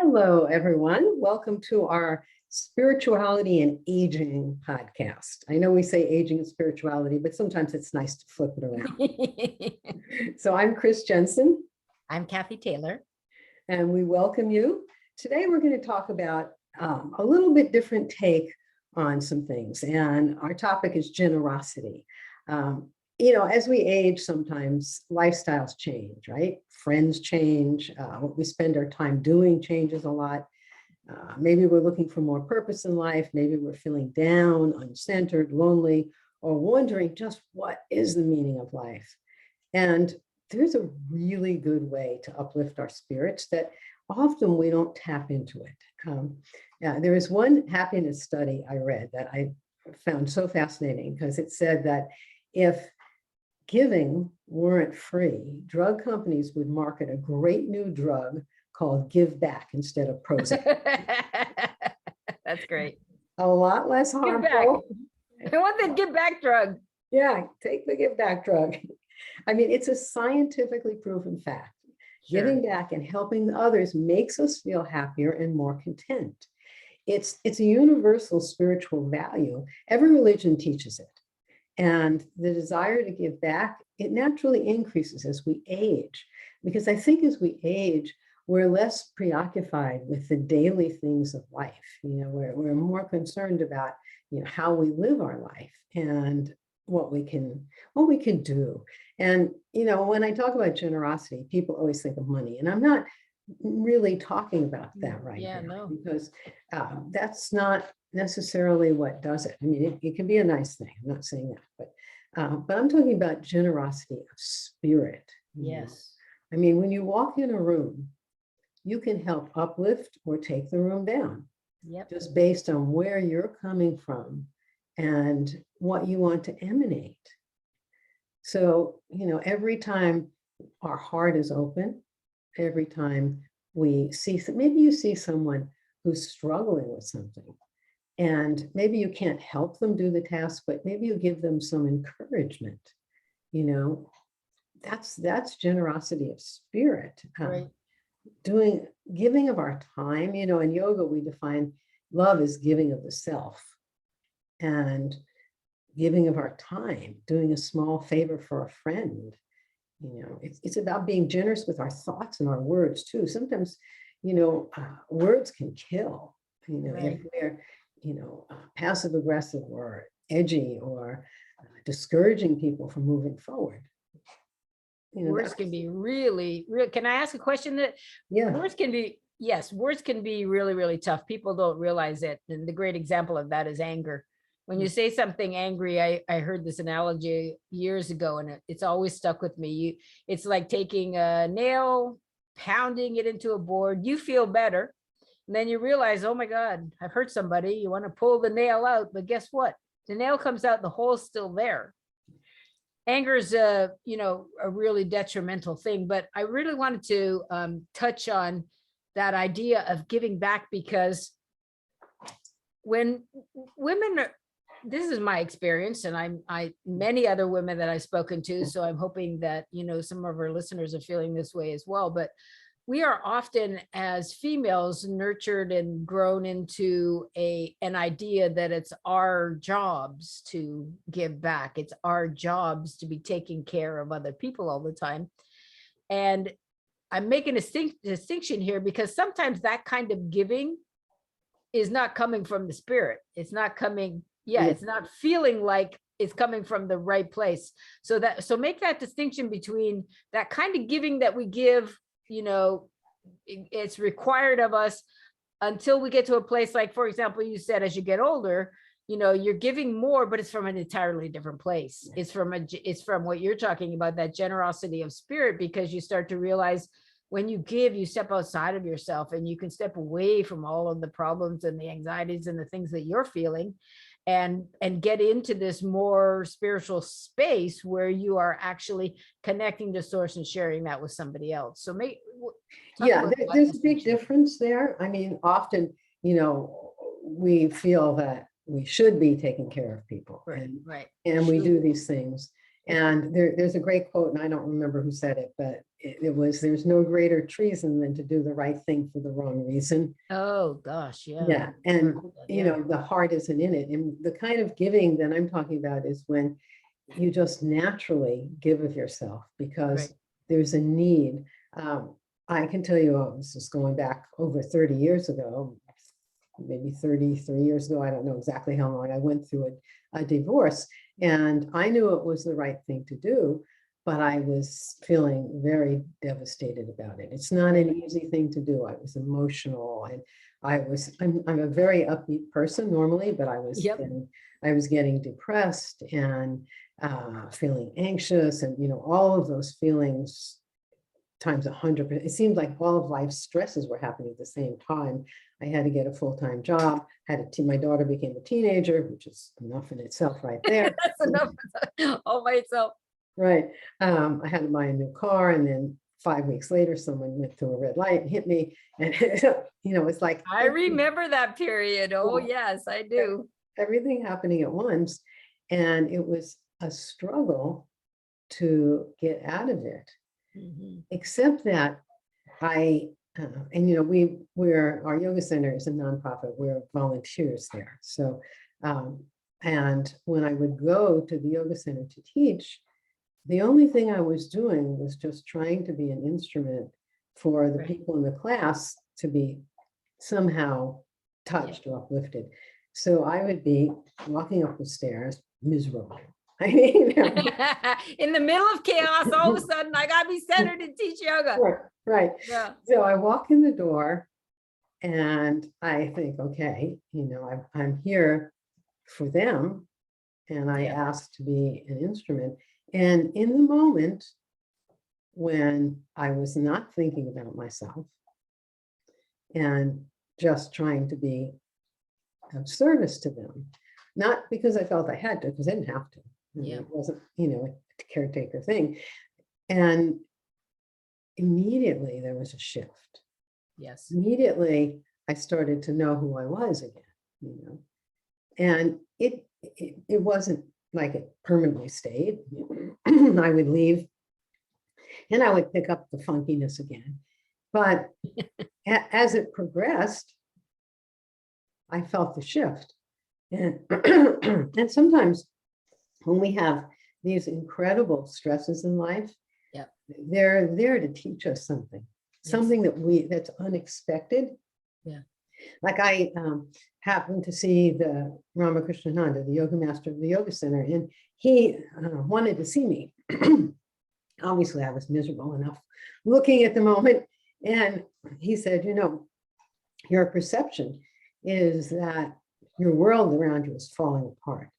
Hello, everyone. Welcome to our Spirituality and Aging podcast. I know we say aging and spirituality, but sometimes it's nice to flip it around. So I'm Chris Jensen. I'm Kathy Taylor. And we welcome you. Today we're going to talk about a little bit different take on some things. And our topic is generosity. As we age, sometimes lifestyles change, right? Friends change. What we spend our time doing changes a lot. Maybe we're looking for more purpose in life. Maybe we're feeling down, uncentered, lonely, or wondering just what is the meaning of life. And there's a really good way to uplift our spirits that often we don't tap into it. There is one happiness study I read that I found so fascinating because it said that if giving weren't free, drug companies would market a great new drug called Give Back instead of Prozac. That's great. A lot less harmful. I want the Give Back drug. Yeah, take the Give Back drug. I mean, it's a scientifically proven fact. Sure. Giving back and helping others makes us feel happier and more content. It's a universal spiritual value. Every religion teaches it. And the desire to give back, it naturally increases as we age. Because I think as we age, we're less preoccupied with the daily things of life. We're more concerned about, how we live our life and what we can do. And, when I talk about generosity, people always think of money. And I'm not really talking about that right now, because that's not necessarily what does it. I mean, it can be a nice thing. I'm not saying that, but I'm talking about generosity of spirit. Yes. I mean, when you walk in a room, you can help uplift or take the room down. Yep. Just based on where you're coming from and what you want to emanate. So, every time our heart is open, every time we see, maybe you see someone who's struggling with something, and maybe you can't help them do the task, but maybe you give them some encouragement. That's generosity of spirit. Right. Giving of our time. In yoga, we define love as giving of the self, and giving of our time, doing a small favor for a friend. It's about being generous with our thoughts and our words too. Sometimes, words can kill. Right. If we're passive aggressive or edgy or discouraging people from moving forward. Words can be really. Can I ask a question? Words can be really, really tough. People don't realize it. And the great example of that is anger. When you say something angry, I heard this analogy years ago, and it's always stuck with me. It's like taking a nail, pounding it into a board. You feel better. And then you realize, oh my God, I've hurt somebody. You want to pull the nail out, but guess what? The nail comes out, the hole's still there. Anger is a really detrimental thing, but I really wanted to touch on that idea of giving back, because when women are, this is my experience, and many other women that I've spoken to, so I'm hoping that, some of our listeners are feeling this way as well, but we are often, as females, nurtured and grown into an idea that it's our jobs to give back. It's our jobs to be taking care of other people all the time. And I'm making a distinction here, because sometimes that kind of giving is not coming from the spirit. It's not coming, it's not feeling like it's coming from the right place. So make that distinction between that kind of giving that we give, it's required of us until we get to a place like, for example, you said, as you get older, you're giving more, but it's from an entirely different place. It's from what you're talking about, that generosity of spirit, because you start to realize when you give, you step outside of yourself, and you can step away from all of the problems and the anxieties and the things that you're feeling, and get into this more spiritual space where you are actually connecting to source and sharing that with somebody else. So there's a big difference there. I mean, often, we feel that we should be taking care of people, right. And we do these things. And there's a great quote, and I don't remember who said it, but it was, there's no greater treason than to do the right thing for the wrong reason. Oh, gosh, yeah. Yeah. And, Yeah. you know, the heart isn't in it. And the kind of giving that I'm talking about is when you just naturally give of yourself because Right. there's a need. I can tell you, I was just going back over 30 years ago, maybe 33 years ago. I don't know exactly how long. I went through a divorce, and I knew it was the right thing to do, but I was feeling very devastated about it. It's not an easy thing to do. I was emotional, and I'm a very upbeat person normally, but I was getting depressed and feeling anxious, and, you know, all of those feelings times 100%. It seemed like all of life's stresses were happening at the same time. I had to get a full-time job, my daughter became a teenager, which is enough in itself right there. That's enough all by itself. Right. I had to buy a new car, and then 5 weeks later, someone went through a red light and hit me. And, you know, it's like, I remember that period. Oh, yes, I do. Everything happening at once. And it was a struggle to get out of it. Except that and you know, our yoga center is a nonprofit, we're volunteers there. So, and when I would go to the yoga center to teach, the only thing I was doing was just trying to be an instrument for the people in the class to be somehow touched or uplifted. So I would be walking up the stairs miserable. I mean, in the middle of chaos, all of a sudden, I gotta be centered and teach yoga. Right. Yeah. So I walk in the door and I think, okay, you know, I'm here for them, and I asked to be an instrument. And in the moment when I was not thinking about myself and just trying to be of service to them, not because I felt I had to, because I didn't have to. It wasn't, you know, a caretaker thing. And immediately there was a shift. Yes. Immediately I started to know who I was again, you know, and it wasn't like it permanently stayed. I would leave and I would pick up the funkiness again. But as it progressed, I felt the shift. And, and sometimes when we have these incredible stresses in life, they're there to teach us something, something that's unexpected. Yeah. Like I happened to see the Ramakrishnananda, the yoga master of the yoga center, and he wanted to see me. Obviously, I was miserable enough looking at the moment. And he said, you know, your perception is that your world around you is falling apart.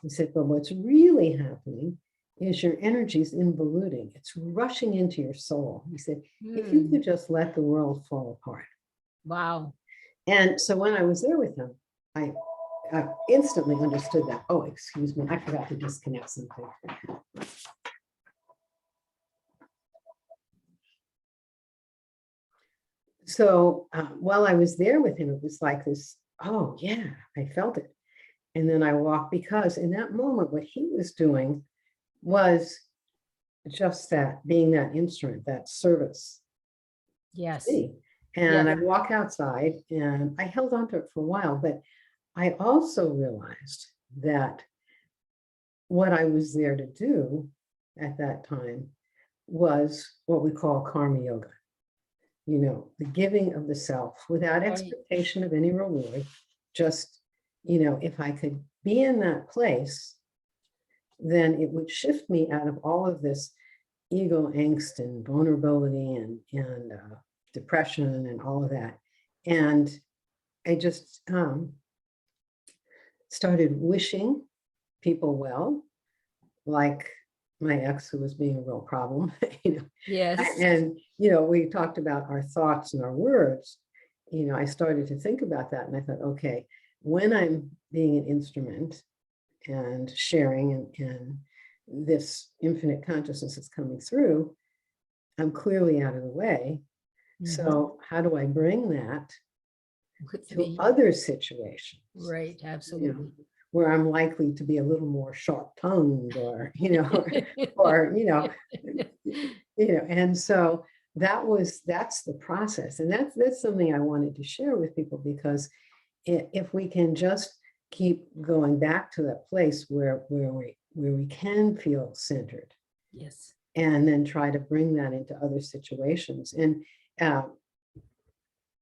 He said, but what's really happening is your energy is involuting. It's rushing into your soul. He said, if you could just let the world fall apart. Wow. And so when I was there with him, I instantly understood that. Oh, excuse me, I forgot to disconnect something. So while I was there with him, it was like this, oh yeah, I felt it. And then I walked, because in that moment, what he was doing was just that, being that instrument, that service. Yes. And I walk outside and I held on to it for a while, but I also realized that what I was there to do at that time was what we call karma yoga. You know, the giving of the self without expectation of any reward. Just, you know, if I could be in that place, then it would shift me out of all of this ego angst and vulnerability and depression and all of that. And I just started wishing people well, like my ex, who was being a real problem, you know. Yes. And, you know, we talked about our thoughts and our words. You know, I started to think about that, and I thought, okay, when I'm being an instrument and sharing and this infinite consciousness is coming through, I'm clearly out of the way. So how do I bring that to other situations? Right, absolutely. You know, where I'm likely to be a little more sharp-tongued, or, or, and so that's the process. And that's something I wanted to share with people, because if we can just keep going back to that place where we can feel centered, yes, and then try to bring that into other situations. And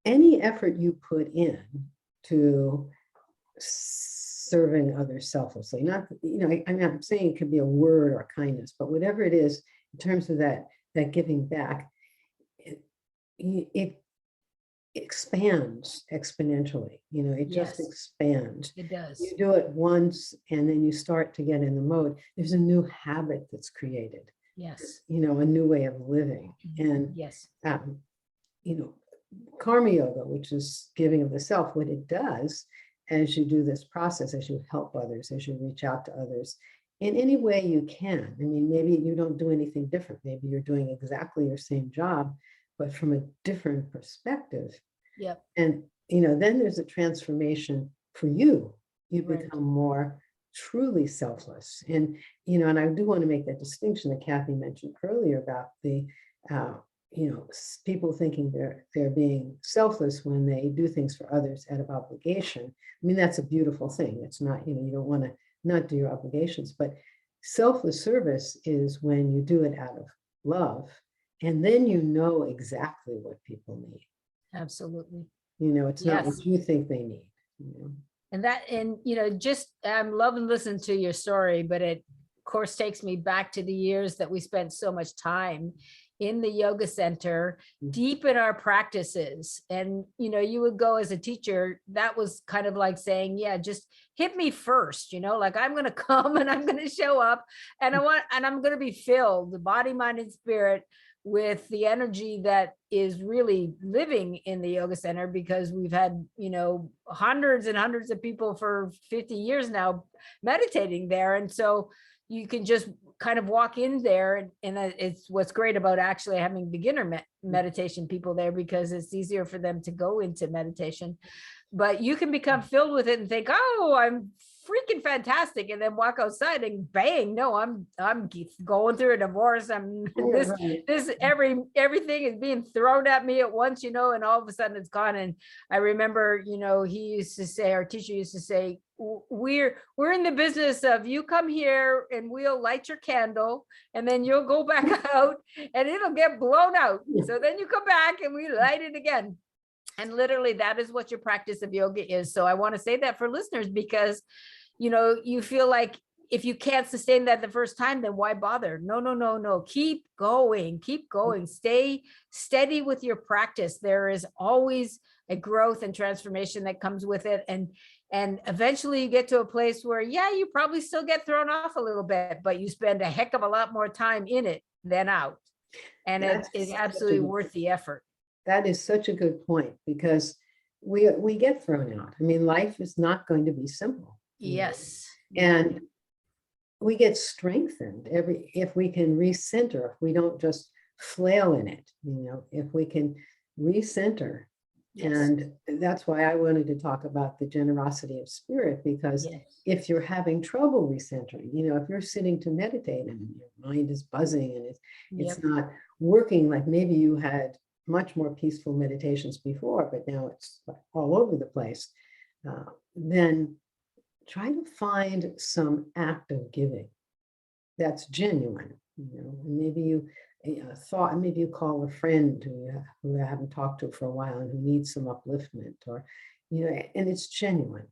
any effort you put in to serving others selflessly, not, I'm saying it could be a word or kindness, but whatever it is, in terms of that giving back, it expands exponentially. It just yes, expands. it does. You do it once, and then you start to get in the mode. There's a new habit that's created. Yes. A new way of living. And yes, karma yoga, which is giving of the self, what it does as you do this process, as you help others, as you reach out to others in any way you can. I mean, maybe you don't do anything different. Maybe you're doing exactly your same job, but from a different perspective. yep. And, then there's a transformation for you. You Right. become more truly selfless. And, and I do want to make that distinction that Kathy mentioned earlier about the, people thinking they're being selfless when they do things for others out of obligation. I mean, that's a beautiful thing. It's not, you don't want to not do your obligations, but selfless service is when you do it out of love, and then exactly what people need. Absolutely. It's not Yes. what you think they need. And just I'm loving listening to your story, but it of course takes me back to the years that we spent so much time in the yoga center, deep in our practices. And you would go as a teacher, that was kind of like saying, yeah, just hit me first, like I'm going to come and I'm going to show up, and I'm going to be filled, the body, mind, and spirit, with the energy that is really living in the yoga center, because we've had, hundreds and hundreds of people for 50 years now meditating there. And so you can just kind of walk in there, and it's what's great about actually having beginner meditation people there, because it's easier for them to go into meditation. But you can become filled with it and think, oh, I'm freaking fantastic, and then walk outside and bang, no, I'm going through a divorce. Everything is being thrown at me at once, and all of a sudden it's gone. And I remember, our teacher used to say, we're in the business of, you come here and we'll light your candle, and then you'll go back out and it'll get blown out. So then you come back and we light it again. And literally that is what your practice of yoga is. So I want to say that for listeners, because, you feel like if you can't sustain that the first time, then why bother? No. Keep going. Stay steady with your practice. There is always a growth and transformation that comes with it. And eventually you get to a place where, yeah, you probably still get thrown off a little bit, but you spend a heck of a lot more time in it than out. And it is absolutely worth the effort. That is such a good point, because we get thrown out. I mean, life is not going to be simple. Yes. And we get strengthened if we can recenter, if we don't just flail in it, if we can recenter. Yes. And that's why I wanted to talk about the generosity of spirit, because if you're having trouble recentering, if you're sitting to meditate and your mind is buzzing and it's not working, like maybe you had much more peaceful meditations before, but now it's all over the place, then try to find some act of giving that's genuine. Maybe you maybe you call a friend who you haven't talked to for a while and who needs some upliftment, or, and it's genuine.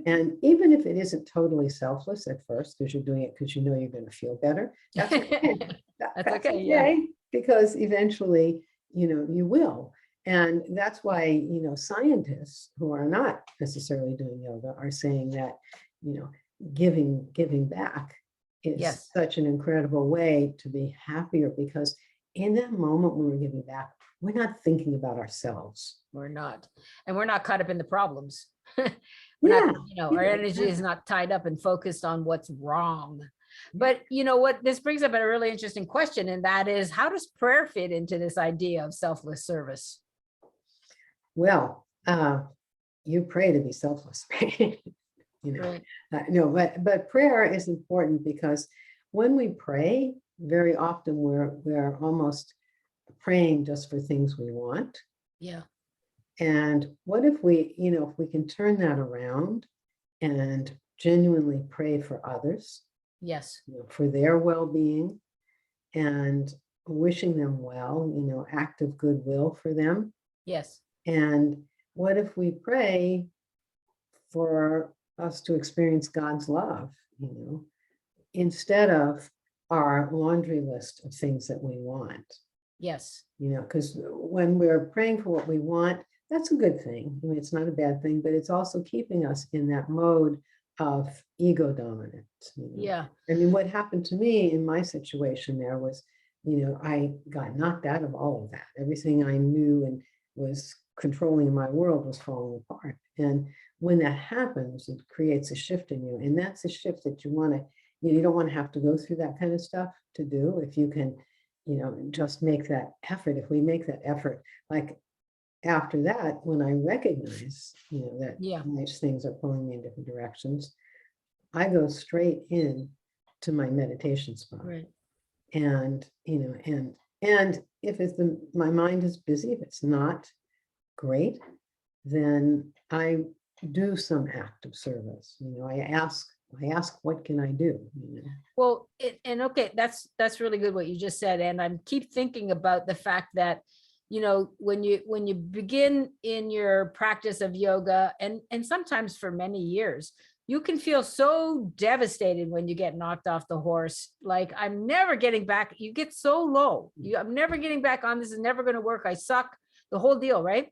And even if it isn't totally selfless at first, because you're doing it because you're going to feel better, that's okay. That's okay. Yeah. Because eventually, you will. And that's why, scientists who are not necessarily doing yoga are saying that, giving back is such an incredible way to be happier, because in that moment when we're giving back, we're not thinking about ourselves. We're not. And we're not caught up in the problems. Our energy is not tied up and focused on what's wrong. But what, this brings up a really interesting question, and that is, how does prayer fit into this idea of selfless service? Well, you pray to be selfless, right? Right. No, but prayer is important because when we pray, very often we're almost praying just for things we want. Yeah. And what if we, if we can turn that around and genuinely pray for others, Yes. for their well-being and wishing them well, act of goodwill for them. Yes. And what if we pray for us to experience God's love, instead of our laundry list of things that we want? Yes. Because when we're praying for what we want, that's a good thing. I mean, it's not a bad thing, but it's also keeping us in that mode of ego dominance. Yeah. I mean, what happened to me in my situation there was, I got knocked out of all of that. Everything I knew and was controlling my world was falling apart. And when that happens, it creates a shift in you. And that's a shift that you want to, you don't want to have to go through that kind of stuff to do. If you can, just make that effort. If we make that effort, like after that, when I recognize, that nice things are pulling me in different directions, I go straight in to my meditation spot. Right. And, and if it's my mind is busy, if it's not great, then I do some act of service. I ask, what can I do? Well, and okay, that's really good what you just said. And I keep thinking about the fact that, when you begin in your practice of yoga, and sometimes for many years, you can feel so devastated when you get knocked off the horse. Like, I'm never getting back. You get so low. I'm never getting back on. This is never going to work. I suck. The whole deal, right?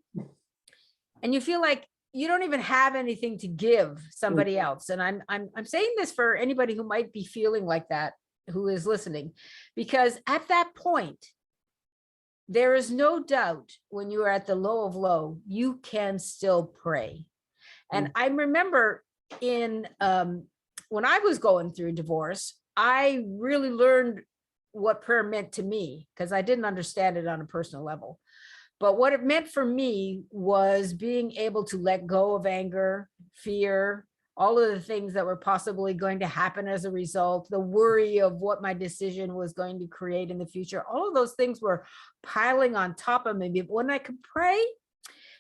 And you feel like you don't even have anything to give somebody else. And I'm saying this for anybody who might be feeling like that, who is listening, because at that point, there is no doubt when you are at the low of low, you can still pray. And I remember when I was going through divorce, I really learned what prayer meant to me, because I didn't understand it on a personal level. But what it meant for me was being able to let go of anger, fear, all of the things that were possibly going to happen as a result, the worry of what my decision was going to create in the future. All of those things were piling on top of me. But when I could pray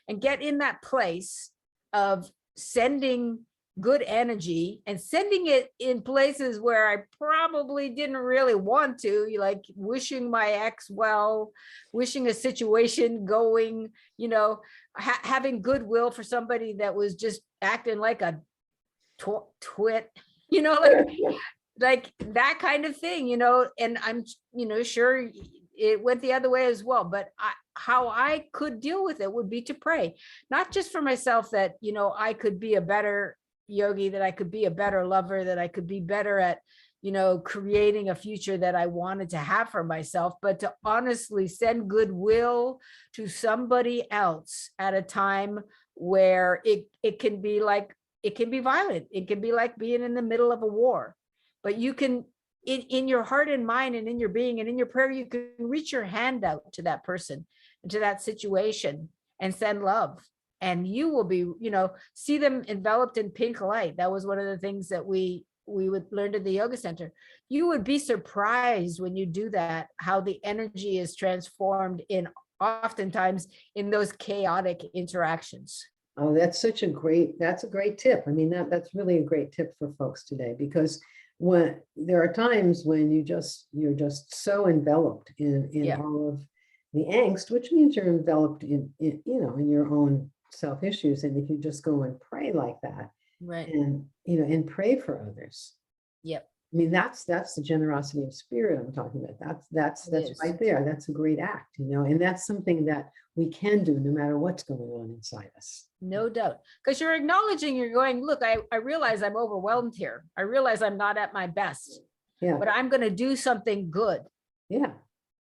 and get in that place of sending good energy and sending it in places where I probably didn't really want to, like wishing my ex well, wishing a situation going, having goodwill for somebody that was just acting like a twit, like that kind of thing, and I'm, sure it went the other way as well. But how I could deal with it would be to pray, not just for myself, that, I could be a better yogi, that I could be a better lover, that I could be better at, creating a future that I wanted to have for myself, but to honestly send goodwill to somebody else at a time where it can be like, it can be violent. It can be like being in the middle of a war, but you can, in your heart and mind and in your being and in your prayer, you can reach your hand out to that person and to that situation and send love. And you will be, see them enveloped in pink light. That was one of the things that we would learn at the yoga center. You would be surprised when you do that, how the energy is transformed oftentimes in those chaotic interactions. Oh, that's a great tip. I mean, that's really a great tip for folks today, because when there are times when you're just so enveloped in all of the angst, which means you're enveloped in your own self issues. And if you just go and pray like that, right, and and pray for others. Yep. I mean, that's the generosity of spirit I'm talking about. That's right there. That's a great act, and that's something that we can do no matter what's going on inside us. No doubt. Because you're acknowledging, you're going, look, I realize I'm overwhelmed here. I realize I'm not at my best. Yeah. But I'm going to do something good. Yeah.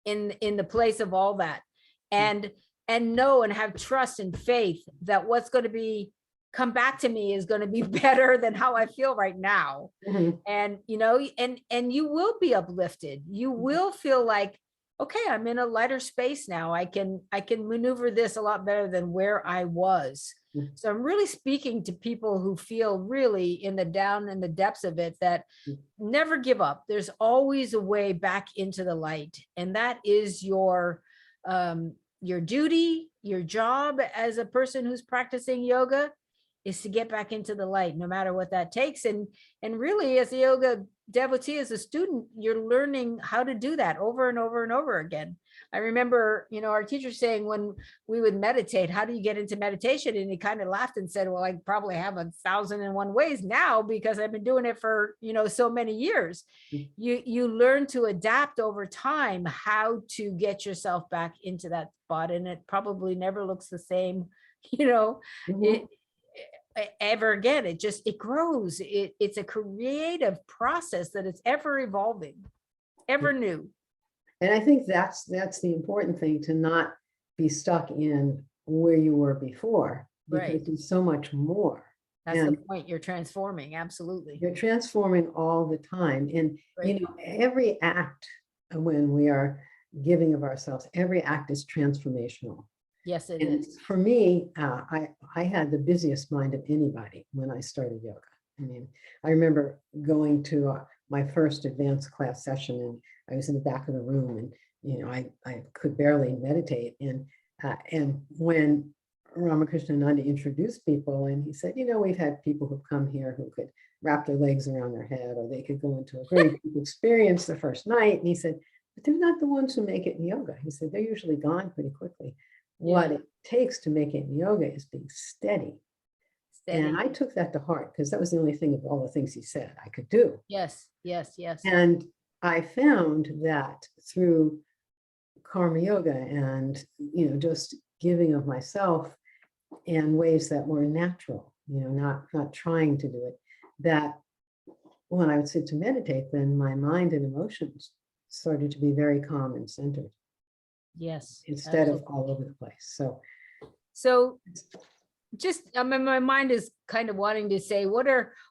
In the place of all that. And know and have trust and faith that what's going to come back to me is going to be better than how I feel right now. Mm-hmm. And, and you will be uplifted. You will feel like, okay, I'm in a lighter space now. I can maneuver this a lot better than where I was. So I'm really speaking to people who feel really in the depths of it, that never give up. There's always a way back into the light. And that is your duty, your job as a person who's practicing yoga, is to get back into the light, no matter what that takes. And really, as a yoga devotee, as a student, you're learning how to do that over and over and over again. I remember, our teacher saying when we would meditate, how do you get into meditation? And he kind of laughed and said, well, I probably have 1,001 ways now, because I've been doing it for, so many years. You learn to adapt over time how to get yourself back into that spot. And it probably never looks the same, ever again. It grows. It's a creative process that is ever evolving, ever new. And I think that's the important thing, to not be stuck in where you were before, because there's so much more. That's the point. You're transforming. Absolutely. You're transforming all the time. And, every act, when we are giving of ourselves, every act is transformational. Yes, it is. For me, I had the busiest mind of anybody when I started yoga. I mean, I remember going to my first advanced class session, and I was in the back of the room, and I could barely meditate. And when Ramakrishna Ananda introduced people, and he said, we've had people who come here who could wrap their legs around their head, or they could go into a very deep experience the first night. And he said, but they're not the ones who make it in yoga. He said, they're usually gone pretty quickly. What it takes to make it in yoga is being steady. And I took that to heart, because that was the only thing of all the things he said I could do. Yes, yes, yes. And I found that through karma yoga and, just giving of myself in ways that were natural, not trying to do it, that when I would sit to meditate, then my mind and emotions started to be very calm and centered. Yes. Instead of all over the place. So just, my mind is kind of wanting to say, what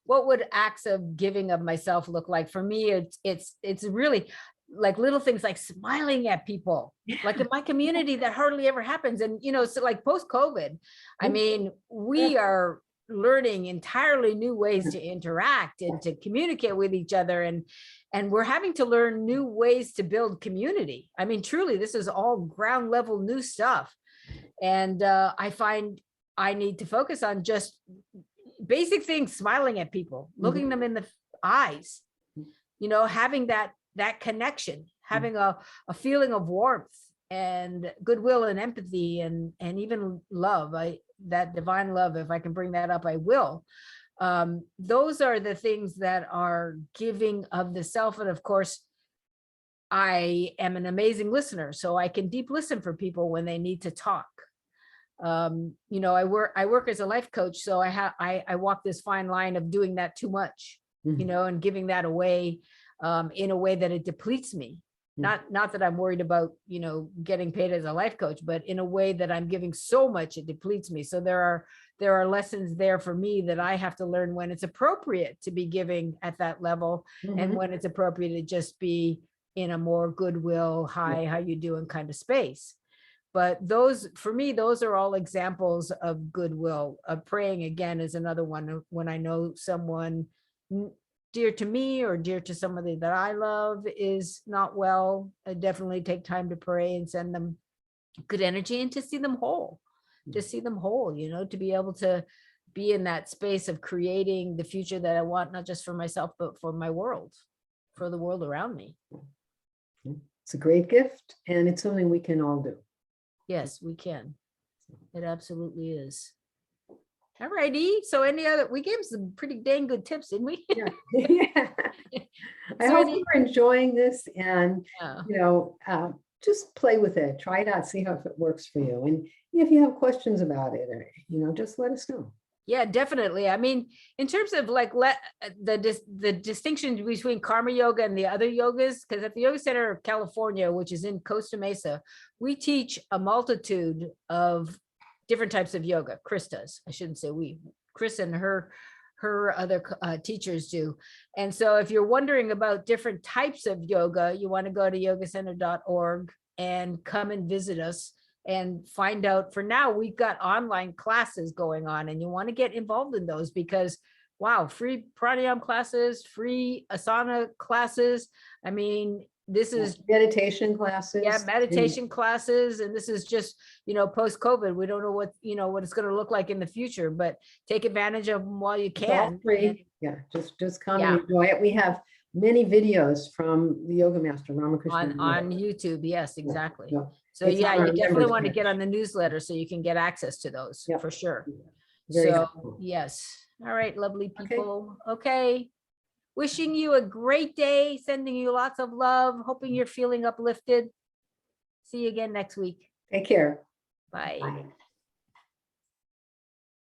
would acts of giving of myself look like? For me, it's really like little things like smiling at people, like in my community, that hardly ever happens. And, so like post-COVID, I mean, we are learning entirely new ways to interact and to communicate with each other. And we're having to learn new ways to build community. I mean, truly, this is all ground level new stuff. And I find I need to focus on just basic things, smiling at people, looking them in the eyes, having that connection, having a feeling of warmth and goodwill and empathy and even love. That divine love, if I can bring that up, I will. Those are the things that are giving of the self. And of course, I am an amazing listener, so I can deep listen for people when they need to talk. I work as a life coach, so I walk this fine line of doing that too much, and giving that away in a way that it depletes me. Not that I'm worried about, getting paid as a life coach, but in a way that I'm giving so much it depletes me. So there are lessons there for me that I have to learn when it's appropriate to be giving at that level, and when it's appropriate to just be in a more goodwill, hi, how you doing kind of space. But for me, those are all examples of goodwill. Praying, again, is another one. When I know someone dear to me or dear to somebody that I love is not well, I definitely take time to pray and send them good energy and to see them whole, to be able to be in that space of creating the future that I want, not just for myself, but for my world, for the world around me. It's a great gift, and it's something we can all do. Yes, we can. It absolutely is. All righty. So we gave some pretty dang good tips, didn't we? Yeah. I hope you're enjoying this, and, just play with it. Try it out, see how it works for you. And if you have questions about it, or, just let us know. Yeah, definitely. I mean, in terms of like the distinction between karma yoga and the other yogas, because at the Yoga Center of California, which is in Costa Mesa, we teach a multitude of different types of yoga. Chris does. I shouldn't say we. Chris and her other teachers do. And so if you're wondering about different types of yoga, you want to go to yogacenter.org and come and visit us. and find out. For now, we've got online classes going on, and you want to get involved in those because wow, free pranayama classes, free asana classes. I mean, this is meditation classes. Yeah, meditation classes. And this is just, post-COVID. We don't know what, what it's going to look like in the future, but take advantage of them while you can. Free. Yeah, just come and enjoy it. We have many videos from the yoga master, Ramakrishna. On YouTube. Yes, exactly. Yeah. So yeah, you definitely want to get on the newsletter so you can get access to those for sure. Very helpful. Yes. All right, lovely people. Okay. Wishing you a great day, sending you lots of love, hoping you're feeling uplifted. See you again next week. Take care. Bye. Bye.